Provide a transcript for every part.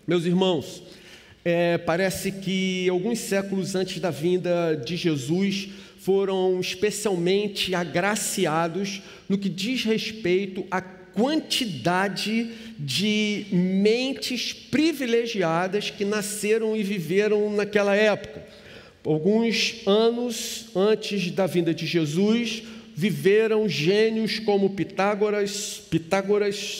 Meus irmãos, parece que alguns séculos antes da vinda de Jesus foram especialmente agraciados no que diz respeito à quantidade de mentes privilegiadas que nasceram e viveram naquela época. Alguns anos antes da vinda de Jesus, viveram gênios como Pitágoras,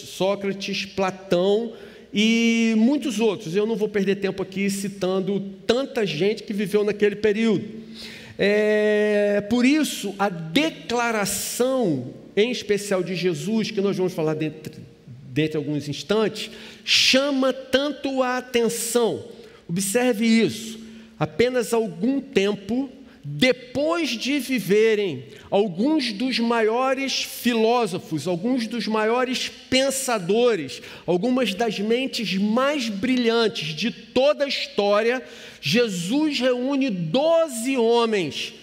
Sócrates, Platão e muitos outros. Eu não vou perder tempo aqui citando tanta gente que viveu naquele período. Por isso, a declaração, em especial de Jesus, que nós vamos falar dentro de alguns instantes, chama tanto a atenção. Observe isso. Apenas algum tempo depois de viverem alguns dos maiores filósofos, alguns dos maiores pensadores, algumas das mentes mais brilhantes de toda a história, Jesus reúne 12 homens,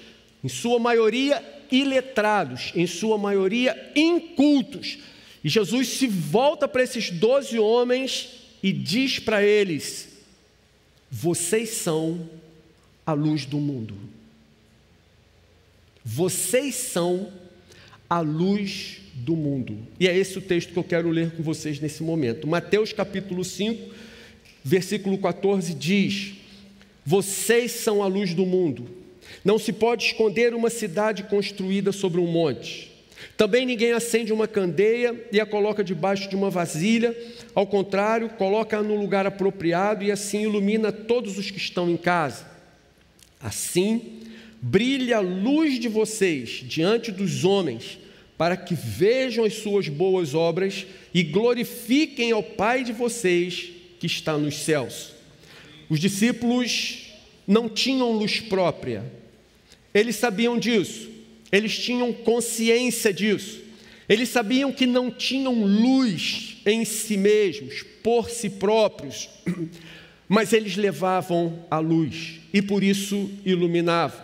em sua maioria iletrados, em sua maioria incultos. E Jesus se volta para esses 12 homens e diz para eles: vocês são a luz do mundo. Vocês são a luz do mundo. E é esse o texto que eu quero ler com vocês nesse momento. Mateus capítulo 5, versículo 14 diz: vocês são a luz do mundo. Não se pode esconder uma cidade construída sobre um monte. Também ninguém acende uma candeia e a coloca debaixo de uma vasilha. Ao contrário, coloca-a no lugar apropriado e assim ilumina todos os que estão em casa. Assim, brilhe a luz de vocês diante dos homens, para que vejam as suas boas obras e glorifiquem ao Pai de vocês que está nos céus. Os discípulos não tinham luz própria. Eles sabiam disso. Eles tinham consciência disso. Eles sabiam que não tinham luz em si mesmos, por si próprios, mas eles levavam a luz e por isso iluminavam.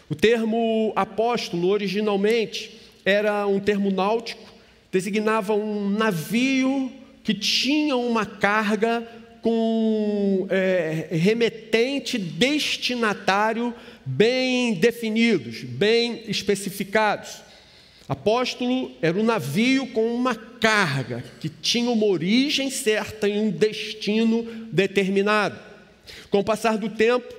O termo apóstolo originalmente era um termo náutico, designava um navio que tinha uma carga com remetente, destinatário bem definidos, bem especificados. Apóstolo era um navio com uma carga que tinha uma origem certa e um destino determinado. Com o passar do tempo,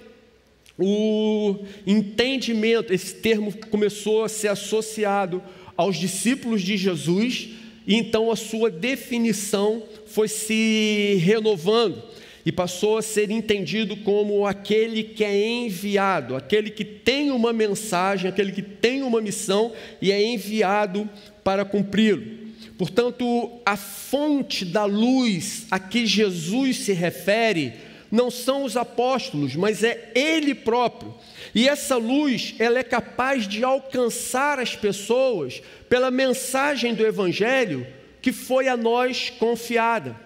o entendimento, esse termo começou a ser associado aos discípulos de Jesus, e então a sua definição foi se renovando e passou a ser entendido como aquele que é enviado, aquele que tem uma mensagem, aquele que tem uma missão e é enviado para cumpri-lo. Portanto, a fonte da luz a que Jesus se refere não são os apóstolos, mas é Ele próprio. E essa luz, ela é capaz de alcançar as pessoas pela mensagem do Evangelho que foi a nós confiada.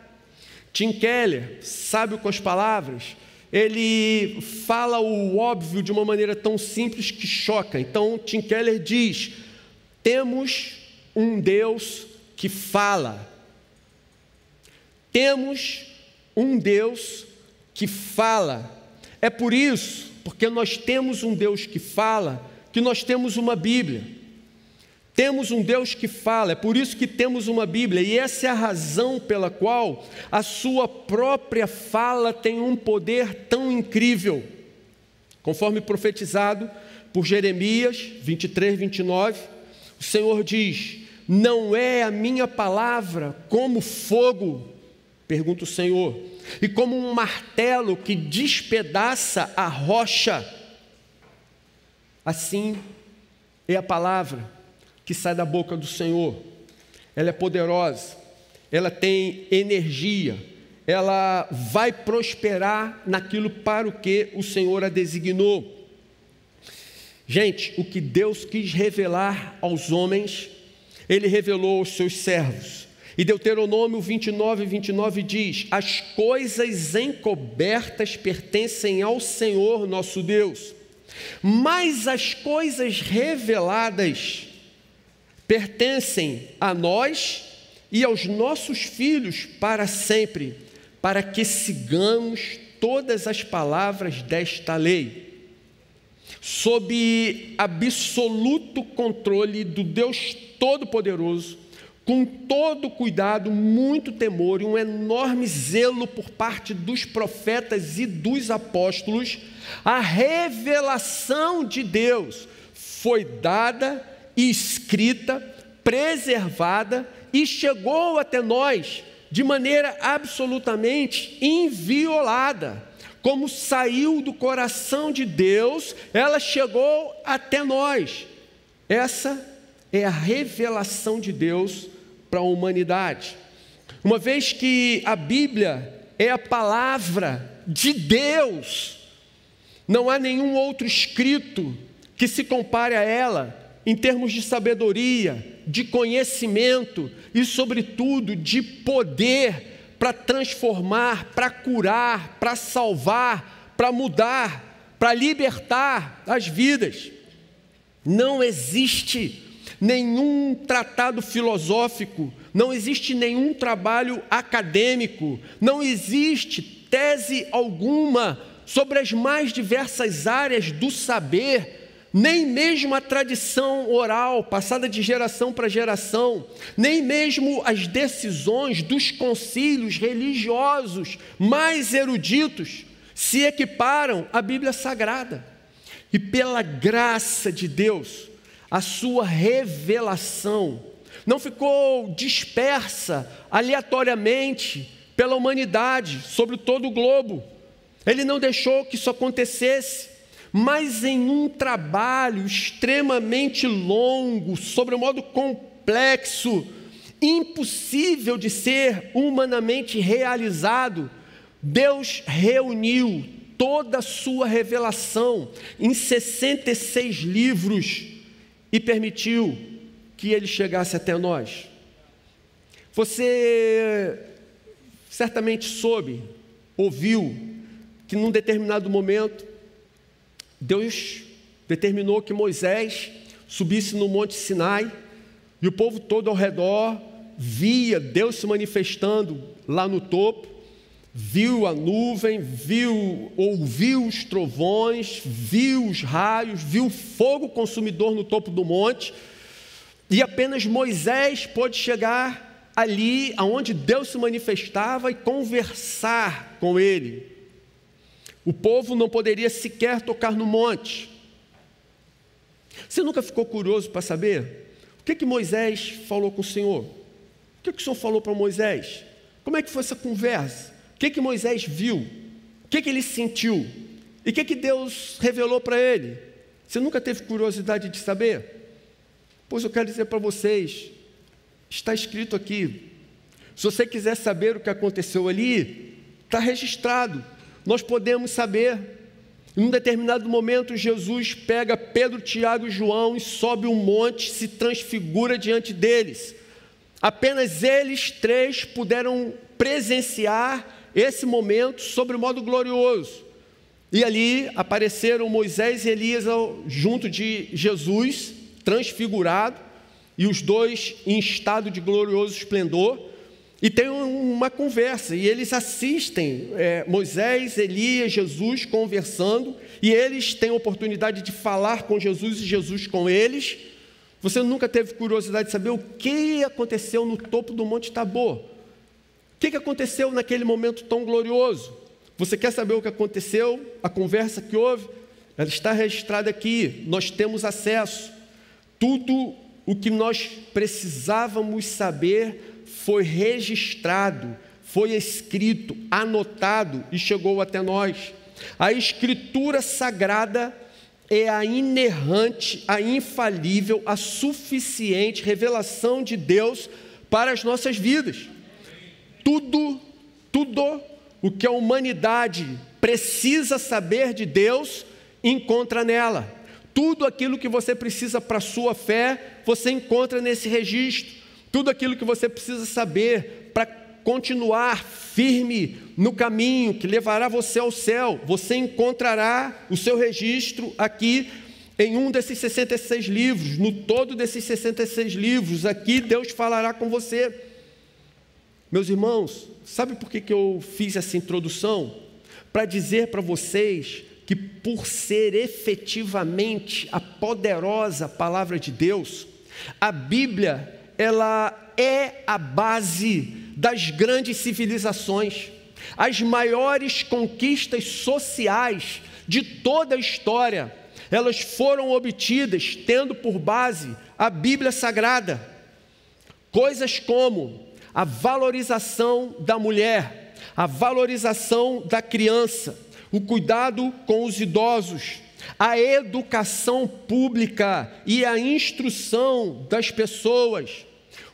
Tim Keller, sábio com as palavras, ele fala o óbvio de uma maneira tão simples que choca. Então, Tim Keller diz: temos um Deus que fala. Temos um Deus que fala. É por isso, porque nós temos um Deus que fala, que nós temos uma Bíblia. Temos um Deus que fala, é por isso que temos uma Bíblia, e essa é a razão pela qual a sua própria fala tem um poder tão incrível. Conforme profetizado por Jeremias 23, 29, o Senhor diz: não é a minha palavra como fogo, pergunta o Senhor, e como um martelo que despedaça a rocha, assim é a palavra que sai da boca do Senhor. Ela é poderosa, ela tem energia, ela vai prosperar naquilo para o que o Senhor a designou. Gente, o que Deus quis revelar aos homens, Ele revelou aos seus servos. E Deuteronômio 29, 29 diz: as coisas encobertas pertencem ao Senhor nosso Deus, mas as coisas reveladas pertencem a nós e aos nossos filhos para sempre, para que sigamos todas as palavras desta lei, sob absoluto controle do Deus Todo-Poderoso, com todo cuidado, muito temor e um enorme zelo por parte dos profetas e dos apóstolos, a revelação de Deus foi dada e escrita, preservada e chegou até nós de maneira absolutamente inviolada. Como saiu do coração de Deus, ela chegou até nós. Essa é a revelação de Deus para a humanidade. Uma vez que a Bíblia é a palavra de Deus, não há nenhum outro escrito que se compare a ela em termos de sabedoria, de conhecimento e, sobretudo, de poder para transformar, para curar, para salvar, para mudar, para libertar as vidas. Não existe nenhum tratado filosófico, não existe nenhum trabalho acadêmico, não existe tese alguma sobre as mais diversas áreas do saber, nem mesmo a tradição oral, passada de geração para geração, nem mesmo as decisões dos concílios religiosos mais eruditos se equiparam à Bíblia Sagrada. E pela graça de Deus, a sua revelação não ficou dispersa aleatoriamente pela humanidade sobre todo o globo. Ele não deixou que isso acontecesse, mas em um trabalho extremamente longo, sobremodo complexo, impossível de ser humanamente realizado, Deus reuniu toda a sua revelação em 66 livros e permitiu que ele chegasse até nós. Você certamente soube, ouviu, que num determinado momento, Deus determinou que Moisés subisse no Monte Sinai, e o povo todo ao redor via Deus se manifestando lá no topo, viu a nuvem, ouviu os trovões, viu os raios, viu o fogo consumidor no topo do monte, e apenas Moisés pôde chegar ali aonde Deus se manifestava e conversar com ele. O povo não poderia sequer tocar no monte. Você nunca ficou curioso para saber o que Moisés falou com o Senhor? O que o Senhor falou para Moisés? Como é que foi essa conversa? O que Moisés viu? O que ele sentiu? E o que Deus revelou para ele? Você nunca teve curiosidade de saber? Pois eu quero dizer para vocês, está escrito aqui. Se você quiser saber o que aconteceu ali, está registrado. Nós podemos saber. Em um determinado momento, Jesus pega Pedro, Tiago e João e sobe um monte, se transfigura diante deles. Apenas eles três puderam presenciar esse momento sobre modo glorioso. E ali apareceram Moisés e Elias junto de Jesus, transfigurado, e os dois em estado de glorioso esplendor, e tem uma conversa, e eles assistem Moisés, Elias, Jesus conversando, e eles têm a oportunidade de falar com Jesus e Jesus com eles. Você nunca teve curiosidade de saber o que aconteceu no topo do Monte Tabor? O que aconteceu naquele momento tão glorioso? Você quer saber o que aconteceu? A conversa que houve? Ela está registrada aqui, nós temos acesso. Tudo o que nós precisávamos saber foi registrado, foi escrito, anotado e chegou até nós. A Escritura Sagrada é a inerrante, a infalível, a suficiente revelação de Deus para as nossas vidas. Tudo o que a humanidade precisa saber de Deus, encontra nela. Tudo aquilo que você precisa para a sua fé, você encontra nesse registro. Tudo aquilo que você precisa saber para continuar firme no caminho que levará você ao céu, você encontrará o seu registro aqui em um desses 66 livros, no todo desses 66 livros. Aqui Deus falará com você. Meus irmãos, sabe por que eu fiz essa introdução? Para dizer para vocês que, por ser efetivamente a poderosa palavra de Deus, a Bíblia, ela é a base das grandes civilizações. As maiores conquistas sociais de toda a história, elas foram obtidas tendo por base a Bíblia Sagrada. Coisas como a valorização da mulher, a valorização da criança, o cuidado com os idosos, a educação pública e a instrução das pessoas,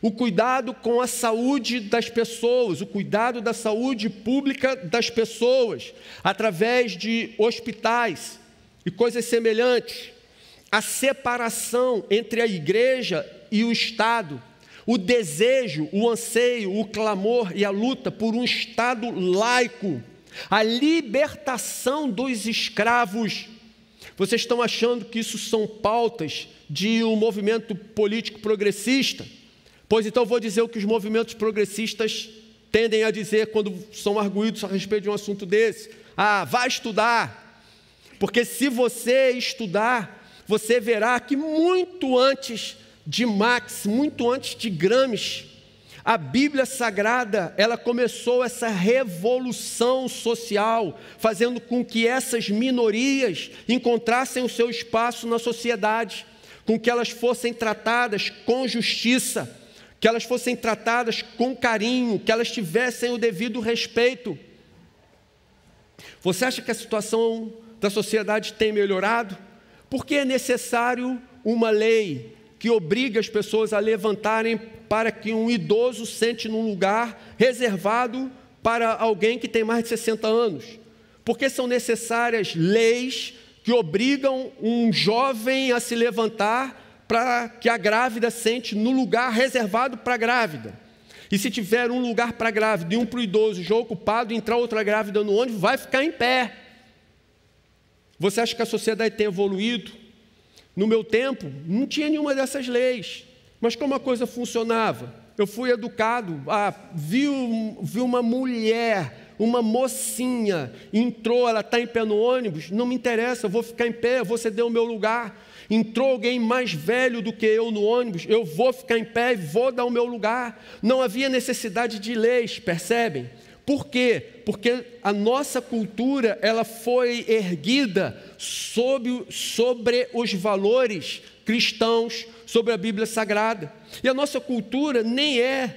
o cuidado com a saúde das pessoas, o cuidado da saúde pública das pessoas, através de hospitais e coisas semelhantes, a separação entre a igreja e o Estado, o desejo, o anseio, o clamor e a luta por um Estado laico, a libertação dos escravos. Vocês estão achando que isso são pautas de um movimento político progressista? Pois então vou dizer o que os movimentos progressistas tendem a dizer quando são arguídos a respeito de um assunto desse. Vai estudar, porque se você estudar, você verá que muito antes de Marx, muito antes de Gramsci, a Bíblia Sagrada, ela começou essa revolução social, fazendo com que essas minorias encontrassem o seu espaço na sociedade, com que elas fossem tratadas com justiça, que elas fossem tratadas com carinho, que elas tivessem o devido respeito. Você acha que a situação da sociedade tem melhorado? Porque é necessário uma lei que obriga as pessoas a levantarem para que um idoso sente num lugar reservado para alguém que tem mais de 60 anos. Porque são necessárias leis que obrigam um jovem a se levantar para que a grávida sente no lugar reservado para a grávida. E se tiver um lugar para a grávida e um para o idoso já ocupado, entrar outra grávida no ônibus, vai ficar em pé. Você acha que a sociedade tem evoluído? No meu tempo, não tinha nenhuma dessas leis. Mas como a coisa funcionava? Eu fui educado, vi uma mulher, uma mocinha, entrou, ela está em pé no ônibus, não me interessa, eu vou ficar em pé, eu vou ceder o meu lugar. Entrou alguém mais velho do que eu no ônibus, eu vou ficar em pé e vou dar o meu lugar. Não havia necessidade de leis, percebem? Por quê? Porque a nossa cultura, ela foi erguida sobre os valores cristãos, sobre a Bíblia Sagrada. E a nossa cultura nem é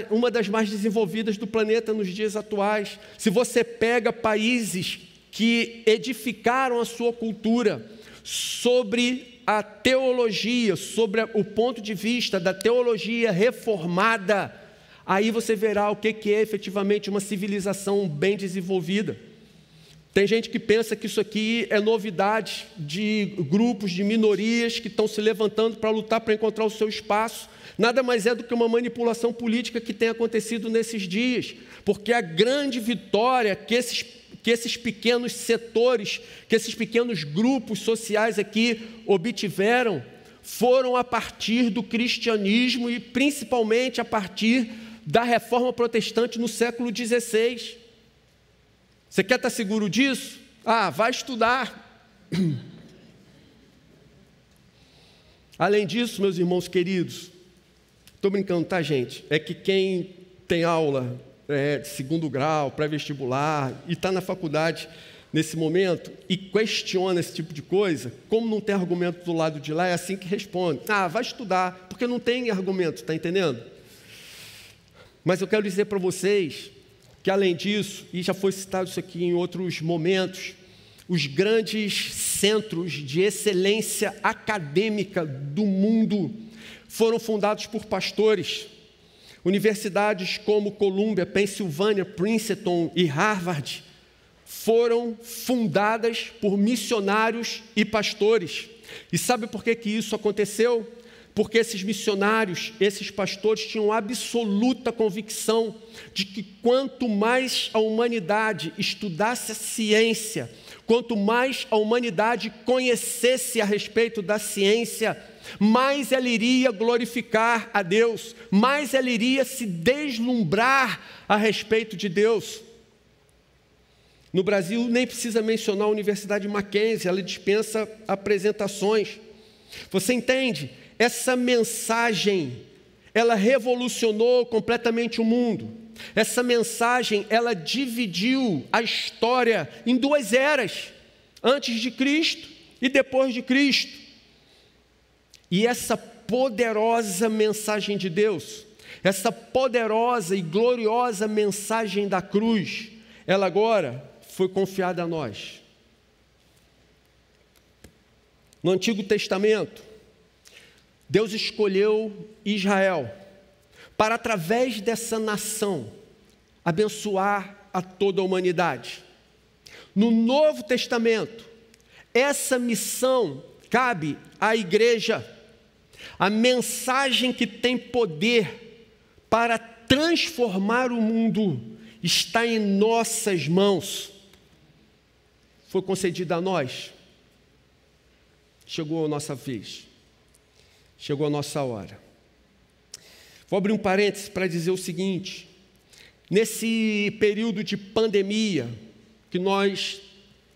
uma das mais desenvolvidas do planeta nos dias atuais. Se você pega países que edificaram a sua cultura sobre a teologia, sobre o ponto de vista da teologia reformada, aí você verá o que é efetivamente uma civilização bem desenvolvida. Tem gente que pensa que isso aqui é novidade de grupos, de minorias que estão se levantando para lutar, para encontrar o seu espaço. Nada mais é do que uma manipulação política que tem acontecido nesses dias, porque a grande vitória que esses pequenos setores, que esses pequenos grupos sociais aqui obtiveram, foram a partir do cristianismo e principalmente a partir da reforma protestante no século XVI. Você quer estar seguro disso? Vai estudar. Além disso, meus irmãos queridos, estou brincando, tá, gente? É que quem tem aula de segundo grau, pré-vestibular, e está na faculdade nesse momento, e questiona esse tipo de coisa, como não tem argumento do lado de lá, é assim que responde. Vai estudar, porque não tem argumento, está entendendo? Mas eu quero dizer para vocês que, além disso, e já foi citado isso aqui em outros momentos, os grandes centros de excelência acadêmica do mundo foram fundados por pastores. Universidades como Columbia, Pensilvânia, Princeton e Harvard foram fundadas por missionários e pastores. E sabe por que isso aconteceu? Porque esses missionários, esses pastores tinham absoluta convicção de que quanto mais a humanidade estudasse a ciência, Quanto mais a humanidade conhecesse a respeito da ciência, mais ela iria glorificar a Deus, mais ela iria se deslumbrar a respeito de Deus. No Brasil, nem precisa mencionar a Universidade Mackenzie, ela dispensa apresentações. Você entende? Essa mensagem, ela revolucionou completamente o mundo. Essa mensagem, ela dividiu a história em duas eras, antes de Cristo e depois de Cristo. E essa poderosa mensagem de Deus, essa poderosa e gloriosa mensagem da cruz, ela agora foi confiada a nós. No Antigo Testamento, Deus escolheu Israel para, através dessa nação, abençoar a toda a humanidade. No Novo Testamento, essa missão cabe à igreja. A mensagem que tem poder para transformar o mundo está em nossas mãos. Foi concedida a nós. Chegou a nossa vez. Chegou a nossa hora. Vou abrir um parênteses para dizer o seguinte: nesse período de pandemia que nós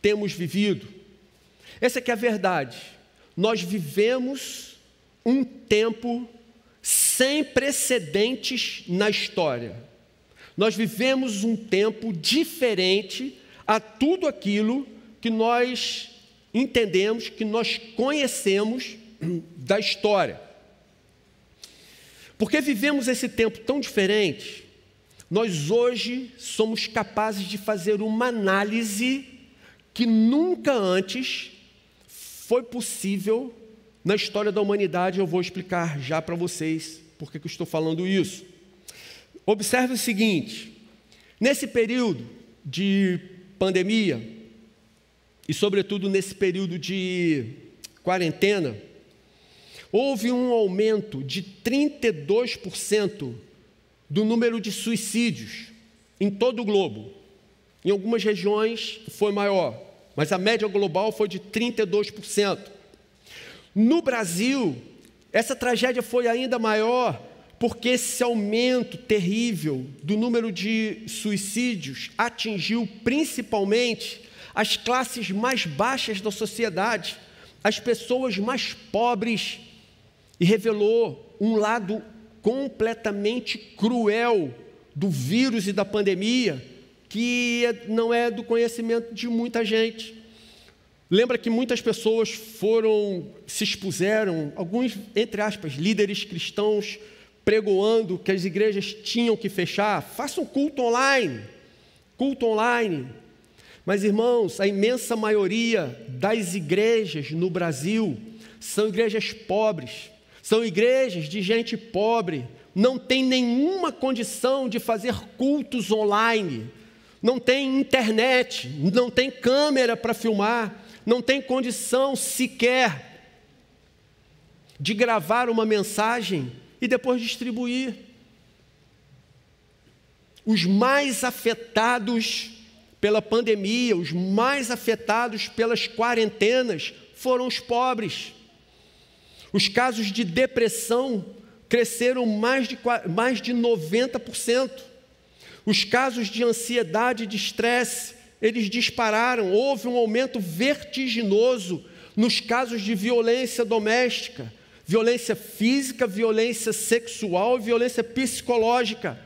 temos vivido, essa que é a verdade, nós vivemos um tempo sem precedentes na história. Nós vivemos um tempo diferente a tudo aquilo que nós entendemos, que nós conhecemos da história. Porque vivemos esse tempo tão diferente, nós hoje somos capazes de fazer uma análise que nunca antes foi possível na história da humanidade. Eu vou explicar já para vocês por que eu estou falando isso. Observe o seguinte: nesse período de pandemia, e sobretudo nesse período de quarentena, houve um aumento de 32% do número de suicídios em todo o globo. Em algumas regiões foi maior, mas a média global foi de 32%. No Brasil, essa tragédia foi ainda maior, porque esse aumento terrível do número de suicídios atingiu principalmente as classes mais baixas da sociedade, as pessoas mais pobres, e revelou um lado completamente cruel do vírus e da pandemia, que não é do conhecimento de muita gente. Lembra que muitas pessoas se expuseram, alguns, entre aspas, líderes cristãos, pregoando que as igrejas tinham que fechar. Façam culto online. Mas, irmãos, a imensa maioria das igrejas no Brasil são igrejas pobres, são igrejas de gente pobre, não tem nenhuma condição de fazer cultos online, não tem internet, não tem câmera para filmar, não tem condição sequer de gravar uma mensagem e depois distribuir. Os mais afetados pela pandemia, os mais afetados pelas quarentenas foram os pobres. Os casos de depressão cresceram mais de 90%. Os casos de ansiedade e de estresse, eles dispararam. Houve um aumento vertiginoso nos casos de violência doméstica, violência física, violência sexual e violência psicológica.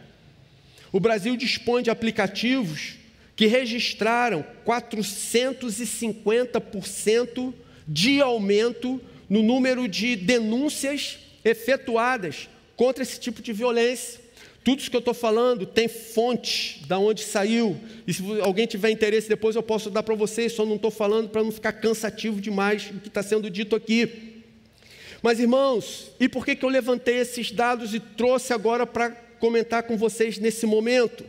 O Brasil dispõe de aplicativos que registraram 450% de aumento no número de denúncias efetuadas contra esse tipo de violência. Tudo isso que eu estou falando tem fonte de onde saiu, e se alguém tiver interesse depois eu posso dar para vocês, só não estou falando para não ficar cansativo demais o que está sendo dito aqui. Mas, irmãos, e por que eu levantei esses dados e trouxe agora para comentar com vocês nesse momento?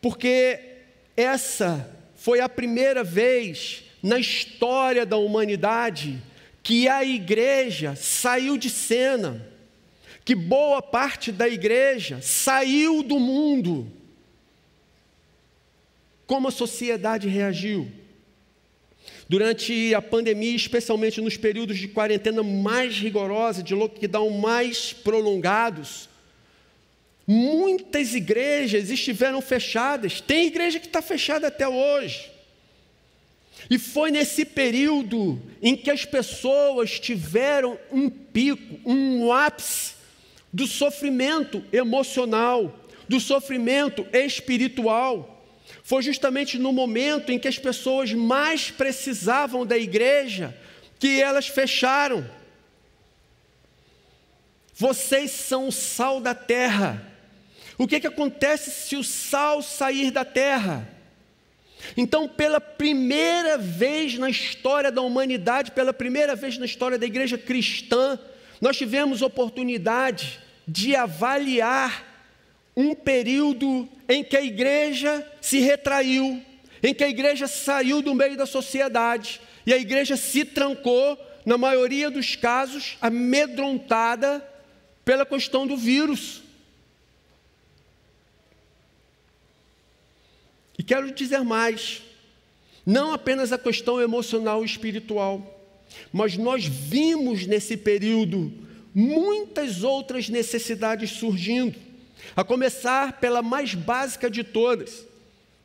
Porque essa foi a primeira vez na história da humanidade que a igreja saiu de cena, que boa parte da igreja saiu do mundo. Como a sociedade reagiu? Durante a pandemia, especialmente nos períodos de quarentena mais rigorosa, de lockdown mais prolongados, muitas igrejas estiveram fechadas. Tem igreja que está fechada até hoje. E foi nesse período em que as pessoas tiveram um pico, um ápice do sofrimento emocional, do sofrimento espiritual. Foi justamente no momento em que as pessoas mais precisavam da igreja que elas fecharam. Vocês são o sal da terra. O que acontece se o sal sair da terra? Então, pela primeira vez na história da humanidade, pela primeira vez na história da igreja cristã, nós tivemos oportunidade de avaliar um período em que a igreja se retraiu, em que a igreja saiu do meio da sociedade, e a igreja se trancou, na maioria dos casos, amedrontada pela questão do vírus. E quero dizer mais, não apenas a questão emocional e espiritual, mas nós vimos nesse período muitas outras necessidades surgindo, a começar pela mais básica de todas.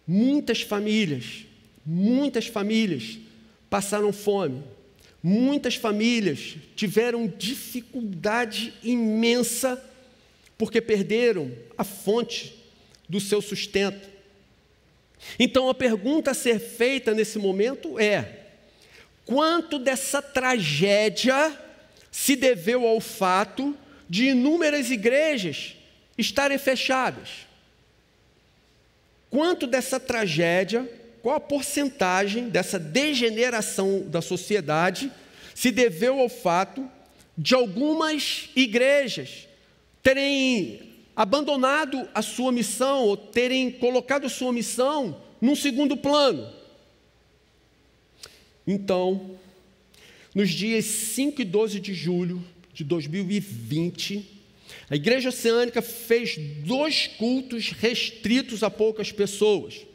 Muitas famílias passaram fome, muitas famílias tiveram dificuldade imensa porque perderam a fonte do seu sustento. Então, a pergunta a ser feita nesse momento é: quanto dessa tragédia se deveu ao fato de inúmeras igrejas estarem fechadas? Quanto dessa tragédia, qual a porcentagem dessa degeneração da sociedade se deveu ao fato de algumas igrejas terem abandonado a sua missão, ou terem colocado a sua missão num segundo plano? Então, nos dias 5 e 12 de julho de 2020, a Igreja Oceânica fez 2 cultos restritos a poucas pessoas,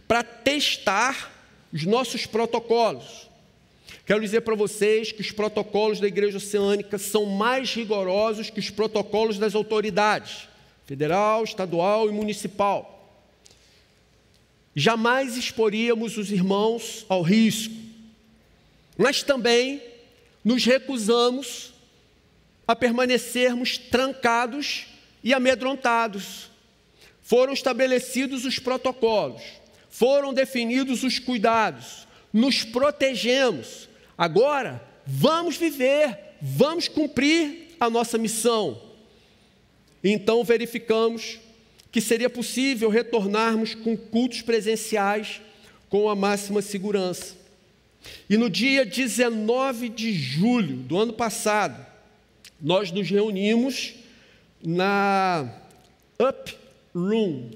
para testar os nossos protocolos. Quero dizer para vocês que os protocolos da Igreja Oceânica são mais rigorosos que os protocolos das autoridades federal, estadual e municipal. Jamais exporíamos os irmãos ao risco, mas também nos recusamos a permanecermos trancados e amedrontados. Foram estabelecidos os protocolos, foram definidos os cuidados, nos protegemos. Agora, vamos viver, vamos cumprir a nossa missão. Então, verificamos que seria possível retornarmos com cultos presenciais com a máxima segurança. E no dia 19 de julho do ano passado, nós nos reunimos na Up Room.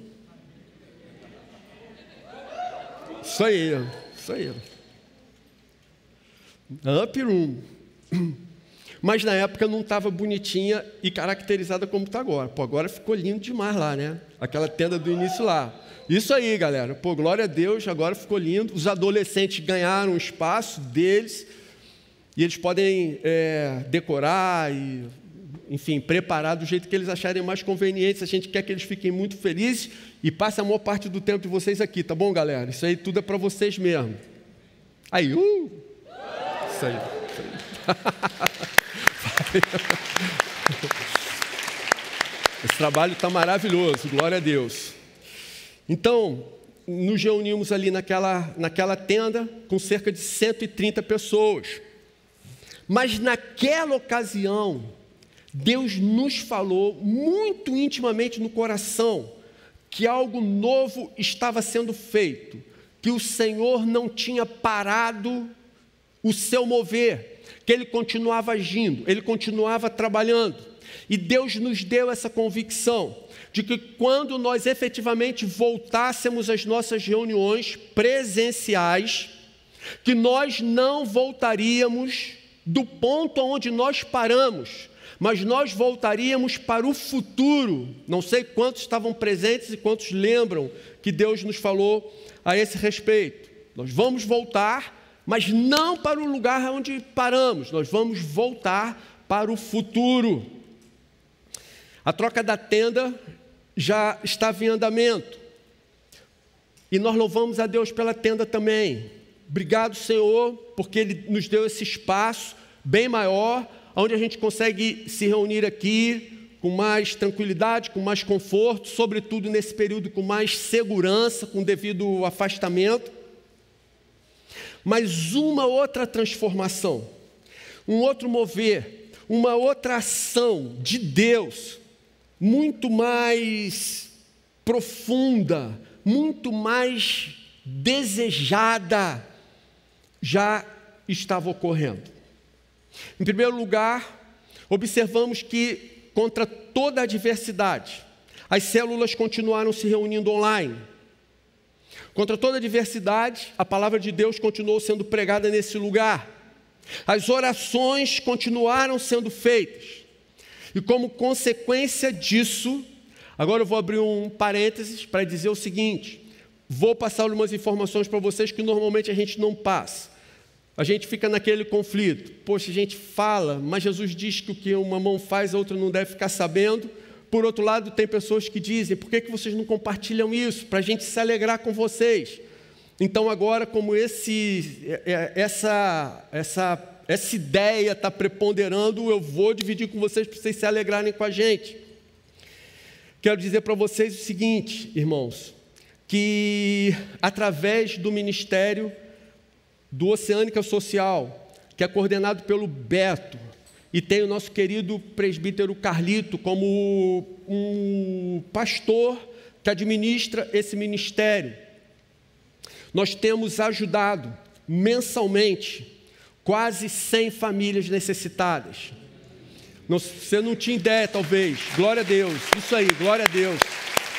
Isso aí. Up Room. Mas na época não estava bonitinha e caracterizada como está agora. Pô, agora ficou lindo demais lá, né? Aquela tenda do início lá. Isso aí, galera. Pô, glória a Deus, agora ficou lindo. Os adolescentes ganharam o espaço deles e eles podem decorar e, enfim, preparar do jeito que eles acharem mais conveniente. A gente quer que eles fiquem muito felizes e passem a maior parte do tempo de vocês aqui, tá bom, galera? Isso aí tudo é para vocês mesmo. Aí, Isso aí. Esse trabalho está maravilhoso, glória a Deus. Então, nos reunimos ali naquela tenda com cerca de 130 pessoas. Mas naquela ocasião, Deus nos falou muito intimamente no coração que algo novo estava sendo feito, que o Senhor não tinha parado o seu mover, que Ele continuava agindo, Ele continuava trabalhando. E Deus nos deu essa convicção de que quando nós efetivamente voltássemos às nossas reuniões presenciais, que nós não voltaríamos do ponto onde nós paramos, mas nós voltaríamos para o futuro. Não sei quantos estavam presentes e quantos lembram que Deus nos falou a esse respeito. Nós vamos voltar mas não para o lugar onde paramos. Nós vamos voltar para o futuro. A troca da tenda já estava em andamento. E nós louvamos a Deus pela tenda também. Obrigado, Senhor, porque Ele nos deu esse espaço bem maior, onde a gente consegue se reunir aqui com mais tranquilidade, com mais conforto, sobretudo nesse período com mais segurança, com devido afastamento. Mas uma outra transformação, um outro mover, uma outra ação de Deus, muito mais profunda, muito mais desejada, já estava ocorrendo. Em primeiro lugar, observamos que contra toda a adversidade, as células continuaram se reunindo online. Contra toda a adversidade, a palavra de Deus continuou sendo pregada nesse lugar. As orações continuaram sendo feitas. E como consequência disso, agora eu vou abrir um parênteses para dizer o seguinte: vou passar umas informações para vocês que normalmente a gente não passa. A gente fica naquele conflito. Poxa, a gente fala, mas Jesus diz que o que uma mão faz, a outra não deve ficar sabendo. Por outro lado, tem pessoas que dizem: por que vocês não compartilham isso? Para a gente se alegrar com vocês. Então agora, como essa ideia está preponderando, eu vou dividir com vocês para vocês se alegrarem com a gente. Quero dizer para vocês o seguinte, irmãos, que através do ministério do Oceânica Social, que é coordenado pelo Beto, e tem o nosso querido presbítero Carlito como um pastor que administra esse ministério, nós temos ajudado mensalmente quase 100 famílias necessitadas. Você não tinha ideia, talvez. Glória a Deus. Isso aí, glória a Deus.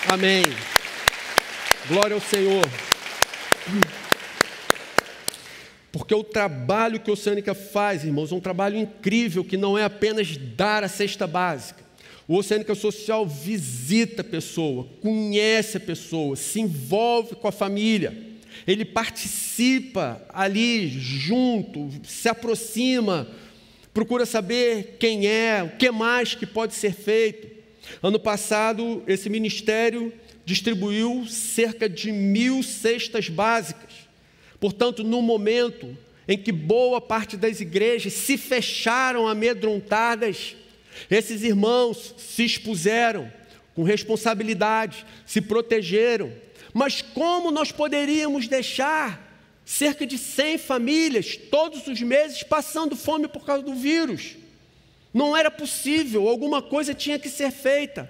Amém. Glória ao Senhor. Porque o trabalho que a Oceânica faz, irmãos, é um trabalho incrível, que não é apenas dar a cesta básica. O Oceânica Social visita a pessoa, conhece a pessoa, se envolve com a família. Ele participa ali junto, se aproxima, procura saber quem é, o que mais que pode ser feito. Ano passado, esse ministério distribuiu cerca de 1.000 cestas básicas. Portanto, no momento em que boa parte das igrejas se fecharam amedrontadas, esses irmãos se expuseram com responsabilidade, se protegeram. Mas como nós poderíamos deixar cerca de 100 famílias todos os meses passando fome por causa do vírus? Não era possível, alguma coisa tinha que ser feita.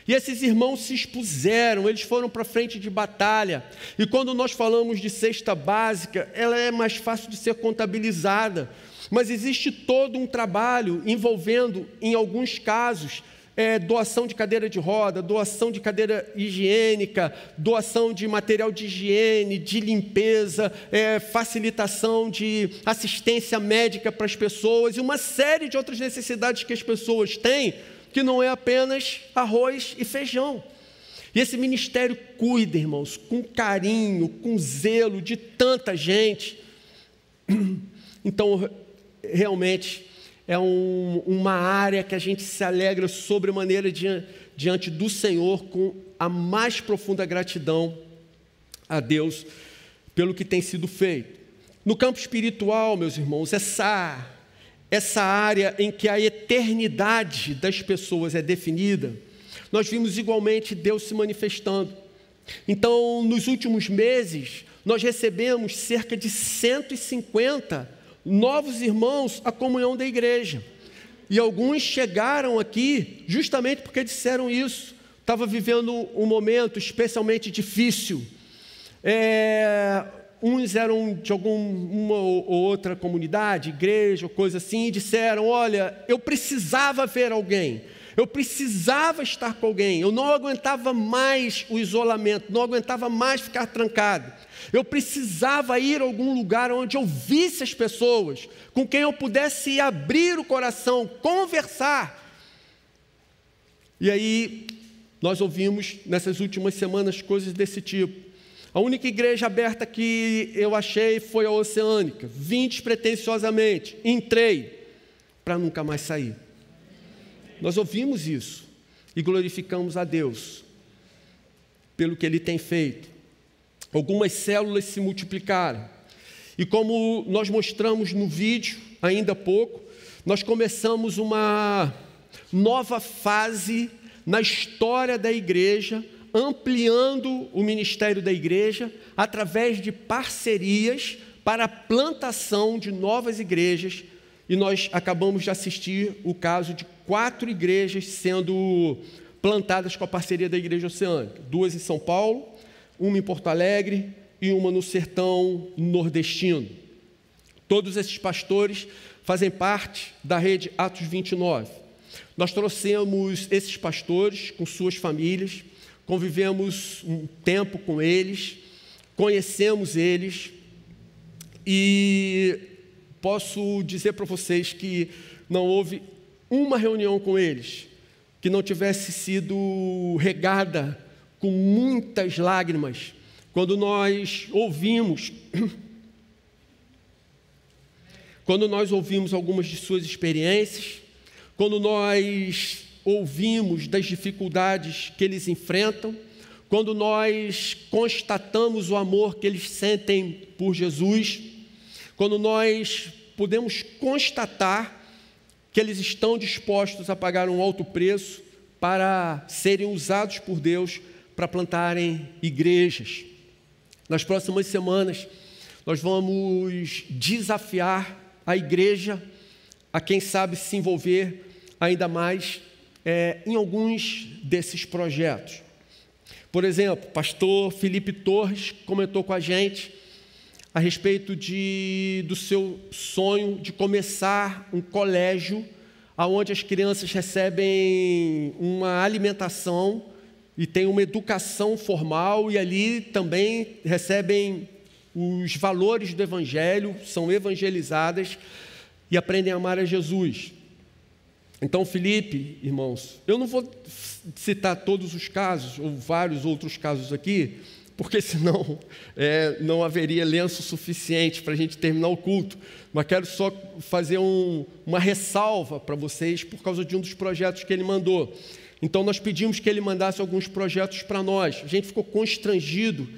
E esses irmãos se expuseram, eles foram para a frente de batalha. E quando nós falamos de cesta básica, ela é mais fácil de ser contabilizada. Mas existe todo um trabalho envolvendo, em alguns casos, doação de cadeira de roda, doação de cadeira higiênica, doação de material de higiene, de limpeza, facilitação de assistência médica para as pessoas e uma série de outras necessidades que as pessoas têm, que não é apenas arroz e feijão. E esse ministério cuida, irmãos, com carinho, com zelo de tanta gente. Então, realmente, é uma área que a gente se alegra sobremaneira diante do Senhor, com a mais profunda gratidão a Deus pelo que tem sido feito. No campo espiritual, meus irmãos, essa área em que a eternidade das pessoas é definida, nós vimos igualmente Deus se manifestando. Então, nos últimos meses, nós recebemos cerca de 150 novos irmãos à comunhão da igreja. E alguns chegaram aqui justamente porque disseram isso. Estava vivendo um momento especialmente difícil. Uns eram de uma ou outra comunidade, igreja, ou coisa assim, e disseram: olha, eu precisava ver alguém, eu precisava estar com alguém, eu não aguentava mais o isolamento, não aguentava mais ficar trancado, eu precisava ir a algum lugar onde eu visse as pessoas, com quem eu pudesse abrir o coração, conversar. E aí, nós ouvimos nessas últimas semanas coisas desse tipo. A única igreja aberta que eu achei foi a Oceânica. Vim despretensiosamente, entrei para nunca mais sair. Nós ouvimos isso e glorificamos a Deus pelo que Ele tem feito. Algumas células se multiplicaram. E como nós mostramos no vídeo, ainda há pouco, nós começamos uma nova fase na história da igreja, ampliando o ministério da igreja através de parcerias para a plantação de novas igrejas. E nós acabamos de assistir o caso de 4 igrejas sendo plantadas com a parceria da Igreja Oceânica. 2 em São Paulo, 1 em Porto Alegre e 1 no sertão nordestino. Todos esses pastores fazem parte da rede Atos 29. Nós trouxemos esses pastores com suas famílias, convivemos um tempo com eles, conhecemos eles e posso dizer para vocês que não houve uma reunião com eles que não tivesse sido regada com muitas lágrimas, quando nós ouvimos algumas de suas experiências, quando nós ouvimos das dificuldades que eles enfrentam, quando nós constatamos o amor que eles sentem por Jesus, quando nós podemos constatar que eles estão dispostos a pagar um alto preço para serem usados por Deus para plantarem igrejas. Nas próximas semanas, nós vamos desafiar a igreja a, quem sabe, se envolver ainda mais em alguns desses projetos. Por exemplo, o pastor Felipe Torres comentou com a gente a respeito do seu sonho de começar um colégio onde as crianças recebem uma alimentação e têm uma educação formal e ali também recebem os valores do Evangelho, são evangelizadas e aprendem a amar a Jesus. Então, Felipe, irmãos, eu não vou citar todos os casos, ou vários outros casos aqui, porque senão não haveria lenço suficiente para a gente terminar o culto, mas quero só fazer uma ressalva para vocês por causa de um dos projetos que ele mandou. Então, nós pedimos que ele mandasse alguns projetos para nós. A gente ficou constrangido,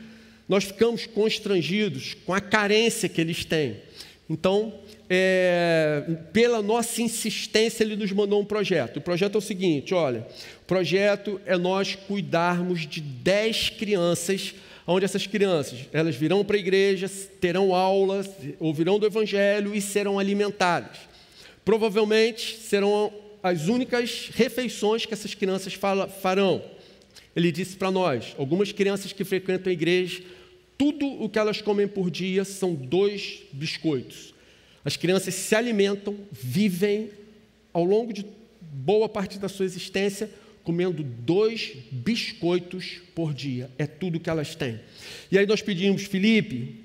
nós ficamos constrangidos com a carência que eles têm. Então, pela nossa insistência, ele nos mandou um projeto. O projeto é o seguinte, olha, o projeto é nós cuidarmos de 10 crianças, onde essas crianças, elas virão para a igreja, terão aulas, ouvirão do Evangelho e serão alimentadas. Provavelmente serão as únicas refeições que essas crianças farão. Ele disse para nós, algumas crianças que frequentam a igreja, tudo o que elas comem por dia são 2 biscoitos. As crianças se alimentam, vivem ao longo de boa parte da sua existência comendo 2 biscoitos por dia. É tudo que elas têm. E aí nós pedimos, Felipe,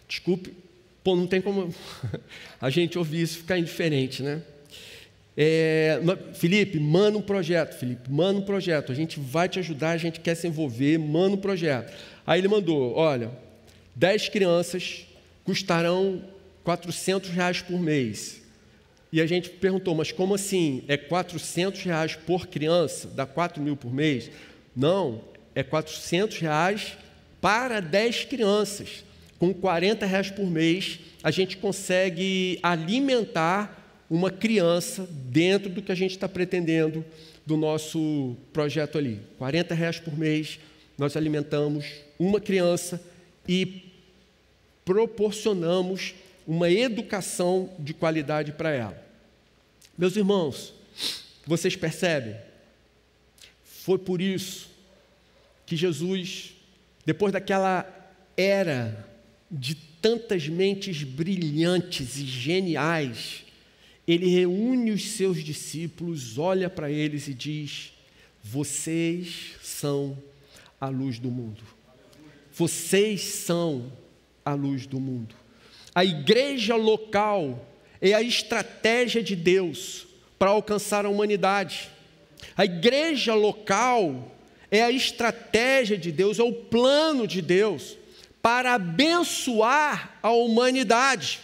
desculpe, não tem como a gente ouvir isso e ficar indiferente, né? Felipe, manda um projeto, a gente vai te ajudar, a gente quer se envolver, manda um projeto. Aí ele mandou, olha, 10 crianças custarão R$400 por mês. E a gente perguntou, mas como assim? É R$400 por criança? Dá 4 mil por mês? Não, é R$400 para 10 crianças. Com R$40 por mês, a gente consegue alimentar uma criança dentro do que a gente está pretendendo do nosso projeto ali. R$40 por mês, nós alimentamos uma criança e proporcionamos uma educação de qualidade para ela. Meus irmãos, vocês percebem? Foi por isso que Jesus, depois daquela era de tantas mentes brilhantes e geniais, ele reúne os seus discípulos, olha para eles e diz: vocês são a luz do mundo. Vocês são a luz do mundo. A igreja local é a estratégia de Deus para alcançar a humanidade. A igreja local é a estratégia de Deus, é o plano de Deus para abençoar a humanidade.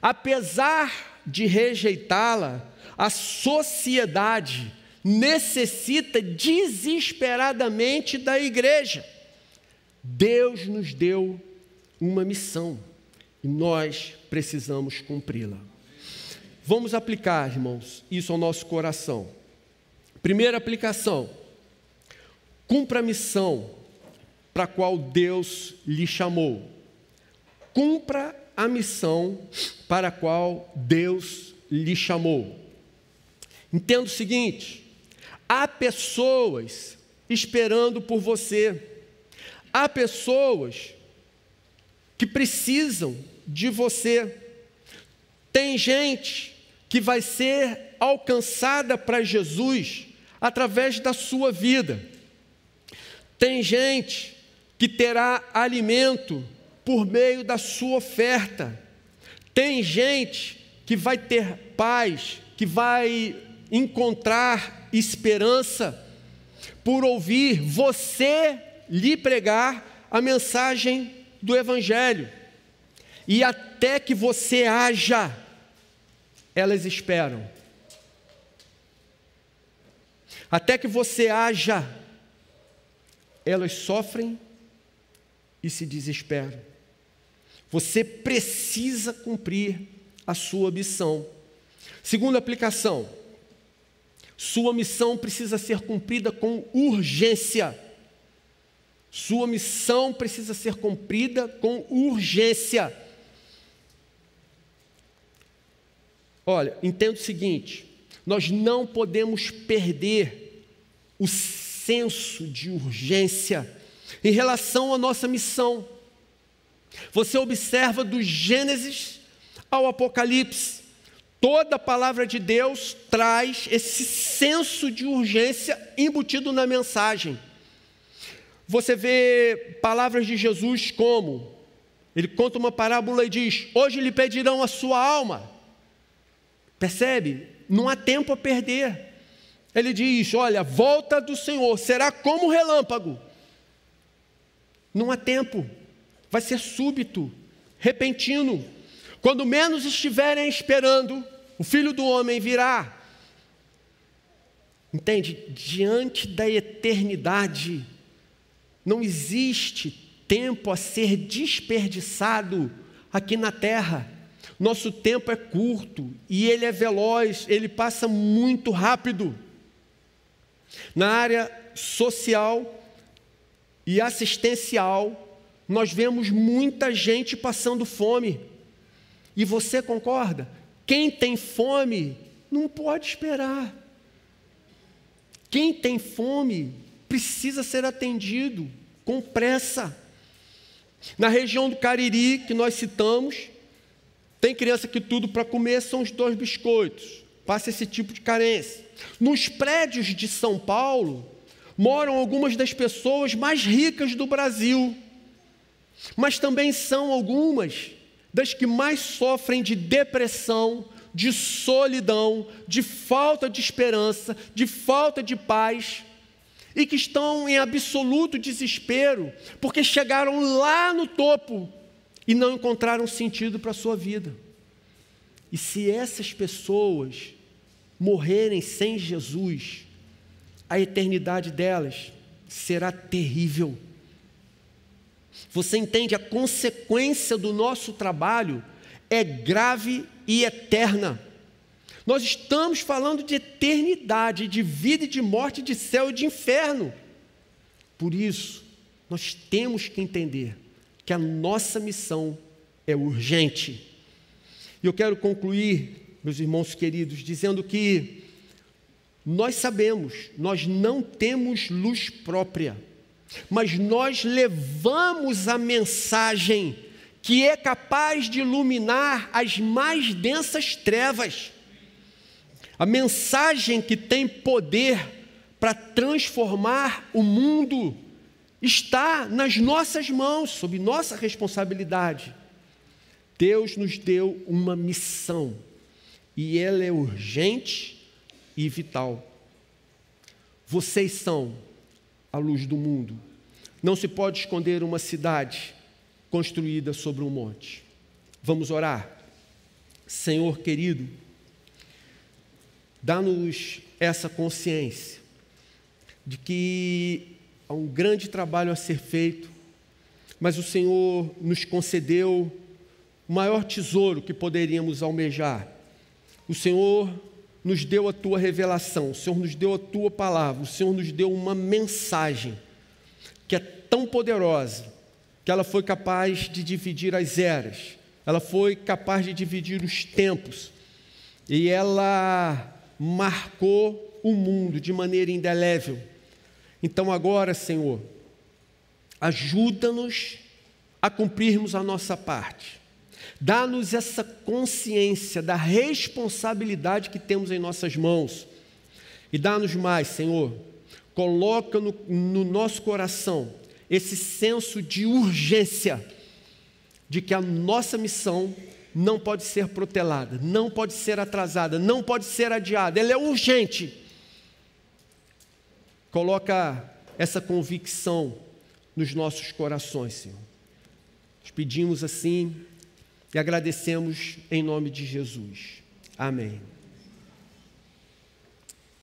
Apesar de rejeitá-la, a sociedade necessita desesperadamente da igreja. Deus nos deu uma missão e nós precisamos cumpri-la. Vamos aplicar, irmãos, isso ao nosso coração. Primeira aplicação: cumpra a missão para a qual Deus lhe chamou. Cumpra a missão para a qual Deus lhe chamou. Entenda o seguinte: há pessoas esperando por você. Há pessoas que precisam de você. Tem gente que vai ser alcançada para Jesus através da sua vida. Tem gente que terá alimento por meio da sua oferta. Tem gente que vai ter paz, que vai encontrar esperança por ouvir você lhe pregar a mensagem do Evangelho. E até que você haja, elas esperam. Até que você haja, elas sofrem e se desesperam. Você precisa cumprir a sua missão. Segunda aplicação: sua missão precisa ser cumprida com urgência. Sua missão precisa ser cumprida com urgência. Olha, entenda o seguinte: nós não podemos perder o senso de urgência em relação à nossa missão. Você observa do Gênesis ao Apocalipse, toda a palavra de Deus traz esse senso de urgência embutido na mensagem. Você vê palavras de Jesus como, ele conta uma parábola e diz: hoje lhe pedirão a sua alma. Percebe? Não há tempo a perder. Ele diz: olha, a volta do Senhor será como relâmpago. Não há tempo, vai ser súbito, repentino. Quando menos estiverem esperando, o Filho do Homem virá. Entende? Diante da eternidade, não existe tempo a ser desperdiçado aqui na terra. Nosso tempo é curto e ele é veloz, ele passa muito rápido. Na área social e assistencial, nós vemos muita gente passando fome. E você concorda? Quem tem fome não pode esperar. Quem tem fome precisa ser atendido com pressa. Na região do Cariri, que nós citamos, tem criança que tudo para comer são os 2 biscoitos. Passa esse tipo de carência. Nos prédios de São Paulo, moram algumas das pessoas mais ricas do Brasil, mas também são algumas das que mais sofrem de depressão, de solidão, de falta de esperança, de falta de paz, e que estão em absoluto desespero, porque chegaram lá no topo e não encontraram sentido para a sua vida. E se essas pessoas morrerem sem Jesus, a eternidade delas será terrível. Você entende? A consequência do nosso trabalho é grave e eterna. Nós estamos falando de eternidade, de vida e de morte, de céu e de inferno. Por isso, nós temos que entender que a nossa missão é urgente. E eu quero concluir, meus irmãos queridos, dizendo que nós sabemos, nós não temos luz própria, mas nós levamos a mensagem que é capaz de iluminar as mais densas trevas. A mensagem que tem poder para transformar o mundo está nas nossas mãos, sob nossa responsabilidade. Deus nos deu uma missão, e ela é urgente e vital. Vocês são a luz do mundo. Não se pode esconder uma cidade construída sobre um monte. Vamos orar. Senhor querido, dá-nos essa consciência de que há um grande trabalho a ser feito, mas o Senhor nos concedeu o maior tesouro que poderíamos almejar. O Senhor nos deu a Tua revelação, o Senhor nos deu a Tua palavra, o Senhor nos deu uma mensagem que é tão poderosa, que ela foi capaz de dividir as eras, ela foi capaz de dividir os tempos, e ela marcou o mundo de maneira indelével. Então agora, Senhor, ajuda-nos a cumprirmos a nossa parte. Dá-nos essa consciência da responsabilidade que temos em nossas mãos. E dá-nos mais, Senhor. Coloca no nosso coração esse senso de urgência, de que a nossa missão não pode ser protelada, não pode ser atrasada, não pode ser adiada, ela é urgente. Coloca essa convicção nos nossos corações, Senhor. Nós pedimos assim e agradecemos em nome de Jesus. Amém.